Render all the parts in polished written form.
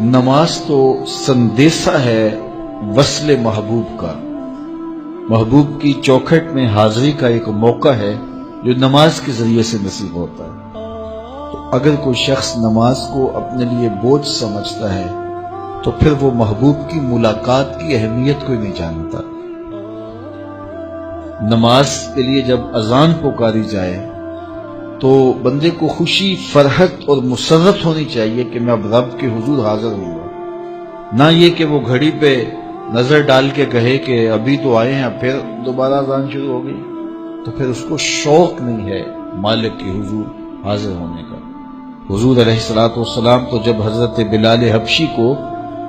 نماز تو سندیسہ ہے وصل محبوب کا، محبوب کی چوکھٹ میں حاضری کا ایک موقع ہے جو نماز کے ذریعے سے نصیب ہوتا ہے۔ تو اگر کوئی شخص نماز کو اپنے لیے بوجھ سمجھتا ہے تو پھر وہ محبوب کی ملاقات کی اہمیت کو نہیں جانتا۔ نماز کے لیے جب اذان پکاری جائے تو بندے کو خوشی، فرحت اور مسرت ہونی چاہیے کہ میں اب رب کے حضور حاضر ہوں گا، نہ یہ کہ وہ گھڑی پہ نظر ڈال کے کہے کہ ابھی تو آئے ہیں پھر دوبارہ اذان شروع ہو گئی، تو پھر اس کو شوق نہیں ہے مالک کے حضور حاضر ہونے کا۔ حضور علیہ السلام تو جب حضرت بلال حبشی کو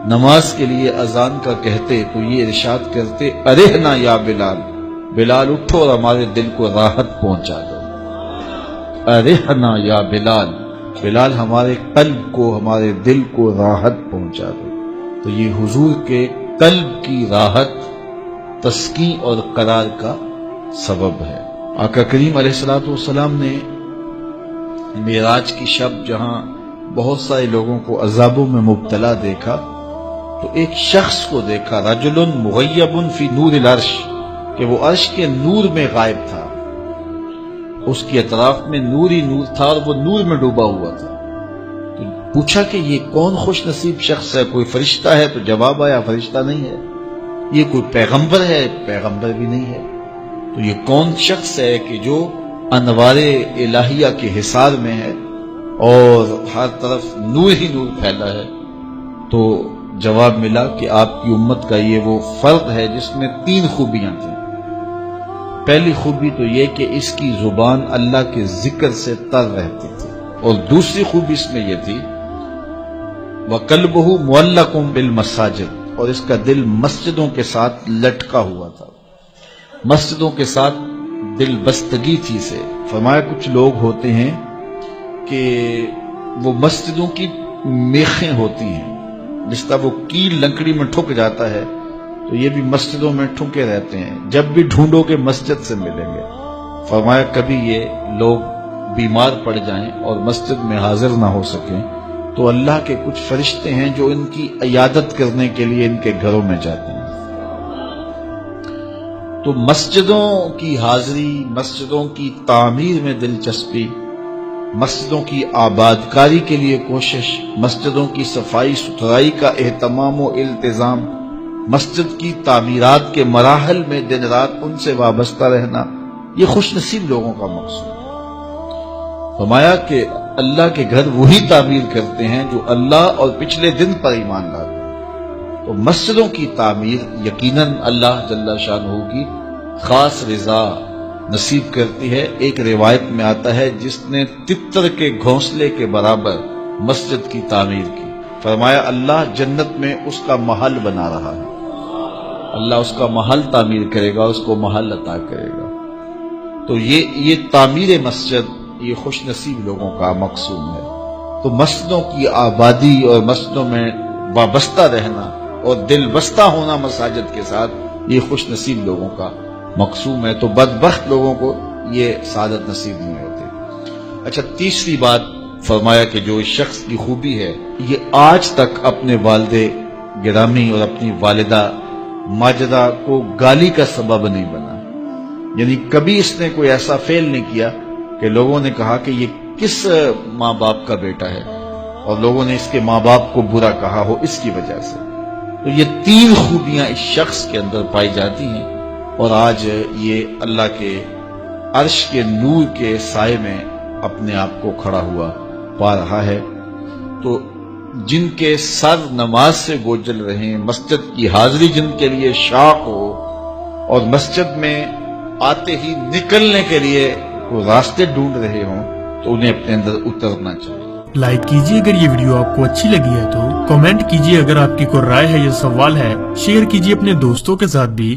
نماز کے لیے اذان کا کہتے تو یہ ارشاد کرتے، ارحنا یا بلال، بلال اٹھو اور ہمارے دل کو راحت پہنچا دو۔ ارحنا یا بلال، بلال ہمارے قلب کو، ہمارے دل کو راحت پہنچا دو۔ تو یہ حضور کے قلب کی راحت، تسکین اور قرار کا سبب ہے۔ آقا کریم علیہ السلام نے معراج کی شب جہاں بہت سارے لوگوں کو عذابوں میں مبتلا دیکھا تو ایک شخص کو دیکھا، رجل مغیب فی نور العرش، کہ وہ عرش کے نور میں غائب تھا، اس کے اطراف میں نور ہی نور تھا اور وہ نور میں ڈوبا ہوا تھا۔ تو پوچھا کہ یہ کون خوش نصیب شخص ہے، کوئی فرشتہ ہے؟ تو جواب آیا، فرشتہ نہیں ہے۔ یہ کوئی پیغمبر ہے؟ پیغمبر بھی نہیں ہے۔ تو یہ کون شخص ہے کہ جو انوار الہیہ کے حصار میں ہے اور ہر طرف نور ہی نور پھیلا ہے؟ تو جواب ملا کہ آپ کی امت کا یہ وہ فرد ہے جس میں 3 خوبیاں تھیں۔ پہلی خوبی تو یہ کہ اس کی زبان اللہ کے ذکر سے تر رہتی تھی، اور دوسری خوبی اس میں یہ تھی، وَقَلْبُهُ مُعَلَّقٌ بِالْمَسَاجِدِ، اور اس کا دل مسجدوں کے ساتھ لٹکا ہوا تھا، مسجدوں کے ساتھ دل بستگی تھی اسے۔ فرمایا کچھ لوگ ہوتے ہیں کہ وہ مسجدوں کی میخیں ہوتی ہیں، جس طرح وہ کیل لکڑی میں ٹھک جاتا ہے تو یہ بھی مسجدوں میں ٹھکے رہتے ہیں، جب بھی ڈھونڈو گے مسجد سے ملیں گے۔ فرمایا کبھی یہ لوگ بیمار پڑ جائیں اور مسجد میں حاضر نہ ہو سکیں تو اللہ کے کچھ فرشتے ہیں جو ان کی عیادت کرنے کے لیے ان کے گھروں میں جاتے ہیں۔ تو مسجدوں کی حاضری، مسجدوں کی تعمیر میں دلچسپی، مسجدوں کی آباد کاری کے لیے کوشش، مسجدوں کی صفائی ستھرائی کا اہتمام و التزام، مسجد کی تعمیرات کے مراحل میں دن رات ان سے وابستہ رہنا، یہ خوش نصیب لوگوں کا مقصود ہے۔ فرمایا کہ اللہ کے گھر وہی تعمیر کرتے ہیں جو اللہ اور پچھلے دن پر ایمان لاتے ہیں۔ تو مسجدوں کی تعمیر یقیناً اللہ جل شانہ کی خاص رضا نصیب کرتی ہے۔ ایک روایت میں آتا ہے جس نے تتر کے گھونسلے کے برابر مسجد کی تعمیر کی، فرمایا اللہ جنت میں اس کا محل بنا رہا ہے، اللہ اس کا محل تعمیر کرے گا، اس کو محل عطا کرے گا۔ تو یہ تعمیر مسجد یہ خوش نصیب لوگوں کا مقصود ہے۔ تو مسجدوں کی آبادی اور مسجدوں میں وابستہ رہنا اور دل بستہ ہونا مساجد کے ساتھ، یہ خوش نصیب لوگوں کا مقصود ہے۔ تو بدبخت لوگوں کو یہ سعادت نصیب نہیں ہوتی۔ اچھا، تیسری بات فرمایا کہ جو اس شخص کی خوبی ہے، یہ آج تک اپنے والد گرامی اور اپنی والدہ ماجدہ کو گالی کا سبب نہیں بنا، یعنی کبھی اس نے کوئی ایسا فعل نہیں کیا کہ لوگوں نے کہا کہ یہ کس ماں باپ کا بیٹا ہے اور لوگوں نے اس کے ماں باپ کو برا کہا ہو اس کی وجہ سے۔ تو یہ 3 خوبیاں اس شخص کے اندر پائی جاتی ہیں، اور آج یہ اللہ کے عرش کے نور کے سائے میں اپنے آپ کو کھڑا ہوا پا رہا ہے۔ تو جن کے سر نماز سے گوجل رہیں، مسجد کی حاضری جن کے لیے شوق ہو اور مسجد میں آتے ہی نکلنے کے لیے کوئی راستے ڈھونڈ رہے ہوں، تو انہیں اپنے اندر اترنا چاہیے۔ لائک کیجئے اگر یہ ویڈیو آپ کو اچھی لگی ہے تو، کمنٹ کیجئے اگر آپ کی کوئی رائے ہے یا سوال ہے، شیئر کیجئے اپنے دوستوں کے ساتھ بھی۔